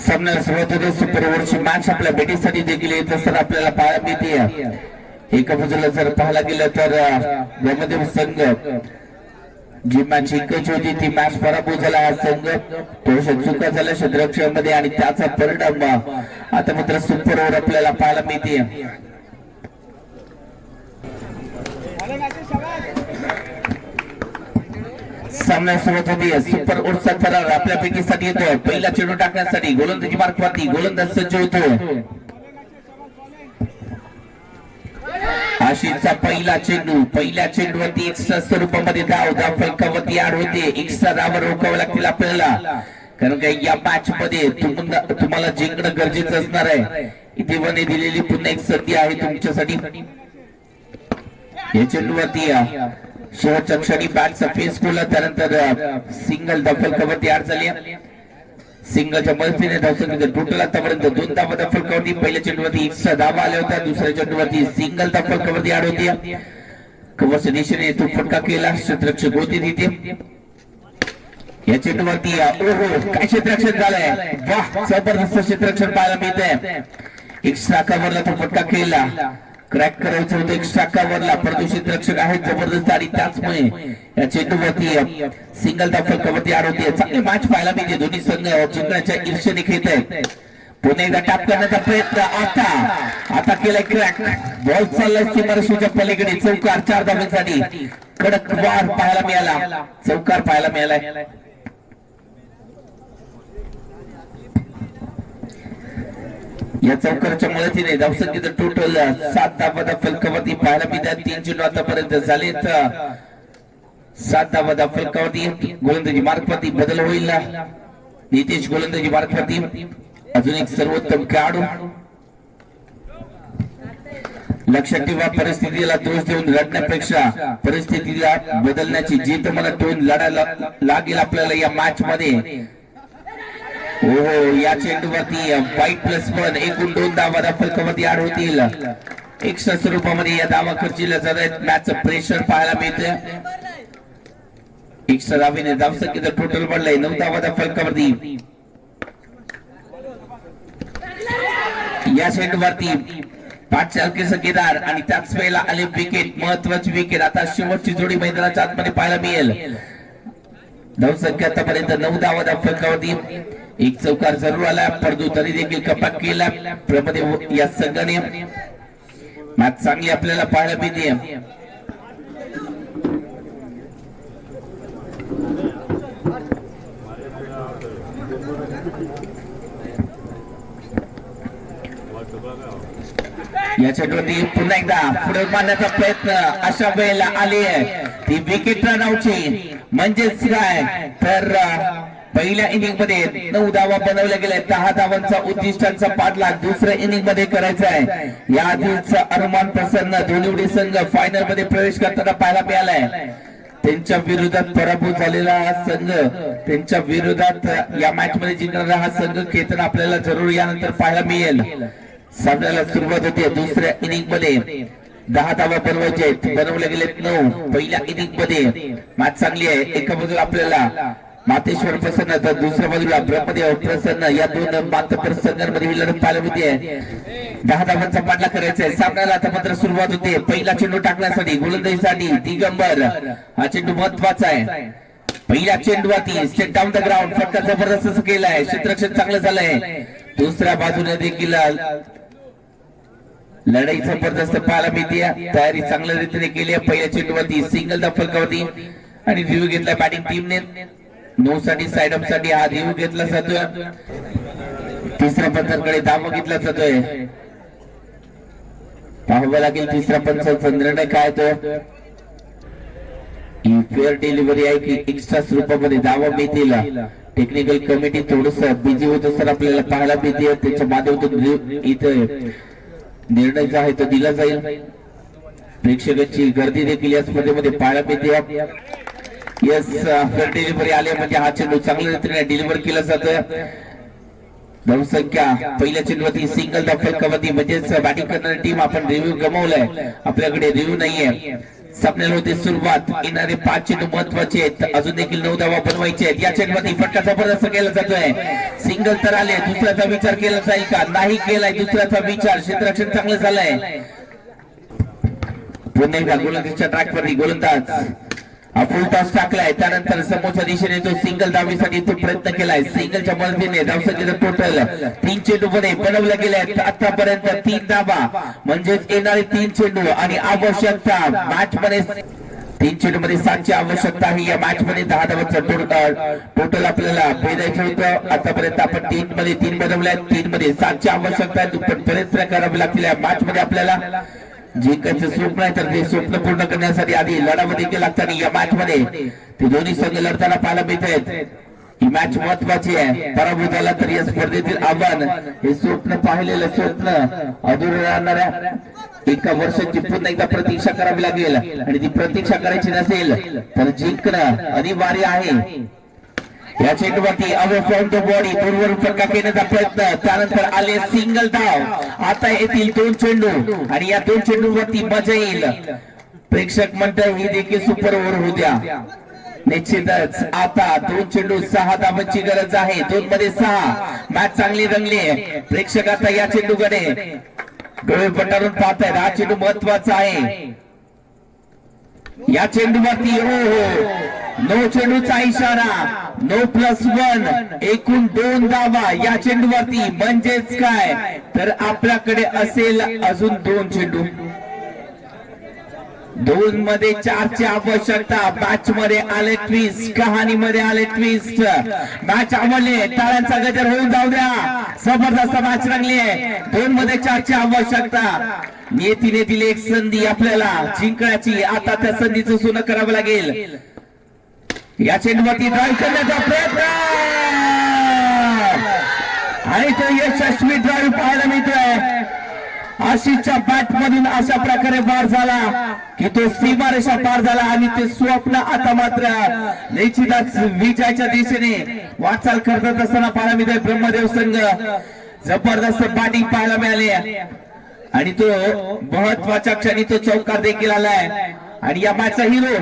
सामन्याला सुरुवात होते. सुपर ओव्हरची मॅच आपल्या भेटीसाठी देखील येत असताना आपल्याला पाहायला मिळते. एका बाजूला जर पाहायला गेलं तर ब्रह्मदेव संघ जी मॅच जिंकायची होती ती मॅच पराभूत झाला. हा संघ थोड्याशा चुका झाल्या क्षेत्ररक्षणामध्ये आणि त्याचा परिणाम आता मात्र सुपर ओव्हर आपल्याला पाहायला मिळते. सामना सुरुवात होती. सुपर ओव्हरचा थरार आपल्या पैकीसाठी येतोय. पहिला चेंडू टाकण्यासाठी गोलंदाजी मार्गवरती गोलंदाज सज्ज होतोय. आशिषचा पहिला चेंडू, पहिल्या चेंडूवरती एक्स्ट्रा स्वरूपामध्ये धाव फलकावरती आड होते. एक्स्ट्रा धावा रोखावं लागतील आपल्याला, कारण का या मॅच मध्ये तुम्हाला जिंकणं गरजेचं असणार आहे. देवाने दिलेली पुन्हा एक संधी आहे तुमच्यासाठी. या चेंडूवरती शेवटच्या क्षणी बॅटचा फेस खोला, त्यानंतर सिंगल फलकावरती आड झाली. सिंगलच्या मदतीने धावसंख्या टोटल आतापर्यंत 2 धावा फलकावरती. पहिल्या चेंडूवरती एक्स्ट्रा धावा आल्या होत्या. दुसऱ्या चेंडूवरती सिंगल फलकावरती आड होती. कव्हरच्या दिशेने तो फटका केला. क्षेत्ररक्षक होते तिथे. या चेंडूवरती ओहो काय क्षेत्ररक्षण झालंय. वाह, जबरदस्त क्षेत्ररक्षण पाहायला मिळतंय. एक्स्ट्रा कव्हरला तो फटका केला. क्रॅक करायचं होतं एक्स्ट्रा कव्हरला, परंतु क्षेत्ररक्षक आहेत जबरदस्त आणि त्याचमुळे या चेंडूवरती सिंगल फलकावरती आड होती. चांगली मॅच पाहायला मिळते. दोन्ही संघ जिंकण्याच्या ईर्ष्येने खेळत आहेत. पुन्हा एकदा टॅप करण्याचा प्रयत्न. आता केलाय क्रॅक. बॉल चाललाय सीमारेषेच्या पलीकडे. चौकार 4 धावांसाठी. कडक वार पाहायला मिळाला. चौकार पाहायला मिळालाय. या चौकाराच्या मदतीने धावसंख्येचं टोटल 7 धावा फलकावरती पाहायला मिळतात. 3 चेंडू आतापर्यंत झालेत. 7 धावा फलकावरती. गोलंदाजी मार्गवरती बदल होईल. नितेश गोलंदाजी मार्गवरती. अजून एक सर्वोत्तम खेळाडू. लक्षात ठेवा, परिस्थितीला दोष देऊन रडण्यापेक्षा परिस्थितीला बदलण्याची जी तुम्हाला ठेवून लढायला लागेल आपल्याला या मॅच मध्ये. ओहो, या चेंडूवरती वाईट +1 एकूण 2 धावा फलकावरती आड होतील. एक्स्ट्रा स्वरूपामध्ये या धावा खर्चीला जात आहेत. मॅचचं प्रेशर पाहायला मिळतं. एक्स्ट्रा धावेने धावसंख्येचं टोटल वाढलंय 9 धावा फलकावरती. या चेंडूवरती 5 चालकेचं केदार आणि त्याच वेळेला आले विकेट, महत्वाची विकेट. आता शेवटची जोडी मैदानाच्या आतमध्ये पाहायला मिळेल. धावसंख्या आतापर्यंत 9 धावा फलकावरती. एक चौकार जरूर आला, परंतु तरी देखील कपात केला प्रमदेव या संघाने. मॅच चांगली आपल्याला पाहायला मिळते. या चेंडूवरती पुन्हा एकदा पुढे मारण्याचा प्रयत्न. अशा वेळेला आली आहे ती विकेट रनआउटची. म्हणजेच काय तर पहिल्या इनिंग मध्ये 9 धावा बनवल्या गेल्या. 10 धावांचा उद्दिष्टांचा पाठलाग दुसऱ्या इनिंग मध्ये करायचा आहे. या आधीचा अनुमान प्रसन्न दोन्ही संघ फायनल मध्ये प्रवेश करताना पाहायला मिळालाय. त्यांच्या विरोधात पराभूत झालेला हा संघ त्यांच्या विरोधात या मॅच मध्ये जिंकणारा हा संघ खेळताना आपल्याला जरूर यानंतर पाहायला मिळेल. सामन्याला सुरुवात होते. दुसऱ्या इनिंग मध्ये 10 धावा बनवायचे आहेत. बनवले गेलेत 9 पहिल्या इनिंग मध्ये. मॅच चांगली आहे. एका बाजूला आपल्याला मातेश्वर प्रसन्न तर दुसऱ्या बाजूला ब्रह्मदेव प्रसन्न या 2 मातबर संघांमध्ये ही लढत पाहायला मिळते. 10 धावांचा पाठला करायचा आहे. सामन्याला आता मात्र सुरुवात होते. पहिला चेंडू टाकण्यासाठी गोलंदाजीसाठी दिगंबर. हा चेंडू महत्वाचा आहे. पहिल्या चेंडूवरती स्टेट डाऊन द ग्राउंड फटका जबरदस्त केलाय. क्षेत्ररक्षण चांगलं झालंय. दुसऱ्या बाजूने देखील लढाई जबरदस्त पाहायला मिळते. तयारी चांगल्या रीतीने केली आहे. पहिल्या चेंडूवरती सिंगल फलकावरती आणि रिव्ह्यू घेतला बॅटिंग टीमने. 9 साठी साइड अप साठी हा रिव्ह्यू घेतला जातोय. तिसऱ्या पंचांकडे धाव घेतला जातोय. पाहावं लागेल तिसऱ्या पंचांचा निर्णय काय तो. ही फेअर डिलिव्हरी आहे की एक्स्ट्रा स्वरूपामध्ये धावा मिळतील. टेक्निकल कमिटी थोडस बिझी होत असताना आपल्याला पाहायला मिळते. त्याच्या माध्यमातून इथे निर्णय जो आहे तो दिला जाईल. प्रेक्षकांची गर्दी देखील या स्पर्धेमध्ये पाहायला मिळते. यस, फेअर डिलिव्हरी आली म्हणजे हा चेंडू चांगल्या रीतीने डिलिव्हर केला जातोय. धावसंख्या पहिल्या चेंडूवरती सिंगल फलकावरती म्हणजेच बॅटिंग करणारी टीम. आपण रिव्ह्यू गमावलाय. आपल्याकडे रिव्ह्यू नाहीये. सामन्याला होते सुरुवात. येणारे 5 चेंडू महत्वाचे आहेत. अजून देखील 9 धावा बनवायचे आहेत. या चेंडूमध्ये फटका जबरदस्त केला जातोय. सिंगल तर आले. दुसऱ्याचा विचार केला जाईल का? नाही केलाय दुसऱ्याचा विचार. क्षेत्ररक्षण चांगलं झालंय. पुन्हा एकदा गोलंदाजीच्या ट्रॅकवरती गोलंदाज फुल टॉस टाकलाय. त्यानंतर समोरच्या दिशेने तो सिंगल धावीसाठी तो प्रयत्न केलाय. सिंगलच्या मदतीने धावसंख्येचं टोटल 3 चेंडू मध्ये बनवलं गेले आतापर्यंत 3 धावा म्हणजेच येणारे 3 चेंडू आणि आवश्यकता मॅच मध्ये 3 चेंडू मध्ये 7 ची आवश्यकता आहे. या मॅच मध्ये 10 धावांचं टोटल आपल्याला भेदायचं होतं. आतापर्यंत आपण 3 मध्ये 3 बनवल्या. 3 मध्ये 7 ची आवश्यकता आहे. दुप्पट प्रयत्न करावे लागतील या मॅच मध्ये आपल्याला. जिंकायचं स्वप्न आहे तर ते स्वप्न पूर्ण करण्यासाठी आधी लढावं देखील लागतं. आणि या मॅच मध्ये ते दोन्ही संघ लढताना पाहायला मिळत आहेत. ही मॅच महत्वाची आहे. पराभूत झाला तर या स्पर्धेतील आव्हान हे स्वप्न पाहिलेलं स्वप्न अधुरं राहणाऱ्या एका वर्षाची पुन्हा एकदा प्रतीक्षा करावी लागेल. आणि ती प्रतीक्षा करायची नसेल तर जिंकणं अनिवार्य आहे. या चेंडूवरती अवे फ्रॉम द बॉडी दूरवर फटका घेण्याचा प्रयत्न. त्यानंतर आले सिंगल धाव. आता येतील 2 चेंडू आणि या 2 चेंडूवरती मजा येईल. प्रेक्षक म्हणतात ही देखील सुपर ओव्हर होऊ द्या. निश्चितच आता 2 चेंडू 6 धावांची गरज आहे. 2 मध्ये 6. मॅच चांगली रंगली. प्रेक्षक आता या चेंडूकडे डोळे पटारून पाहत आहेत. हा चेंडू महत्वाचा आहे. या चेंडूवरती नो चेंडूचा इशारा. नो +1 एकूण 2 धावा या चेंडूवरती. म्हणजेच काय तर आपल्याकडे असेल अजून 2 चेंडू. 2 मध्ये 4 ची आवश्यकता. मॅच मध्ये आले ट्विस्ट. कहाणीमध्ये आले ट्विस्ट. मॅच आवडली. टाळ्यांचा गजर होऊन जाऊ द्या. जबरदस्त मॅच रंगली आहे. 2 मध्ये 4 ची आवश्यकता. नियतीने दिली एक संधी आपल्याला जिंकण्याची. आता त्या संधीचं सोनं करावं लागेल. या चेंडूवरती ड्राईव्ह करण्याचा प्रयत्न आणि तो यशस्वी ड्राईव्ह पाहायला मिळतोय. आशिषच्या बॅट मधून अशा प्रकारे पार झाला की तो सीमारेषा पार झाला आणि ते स्वप्न आता मात्र निश्चितच विजयाच्या दिशेने वाटचाल करत असताना पाहायला मिळतोय. ब्रह्मदेव संघ जबरदस्त बॅटिंग पाहायला मिळाली आणि तो महत्वाच्या क्षणी तो चौकार देखील आलाय. आणि या मॅचचा हिरो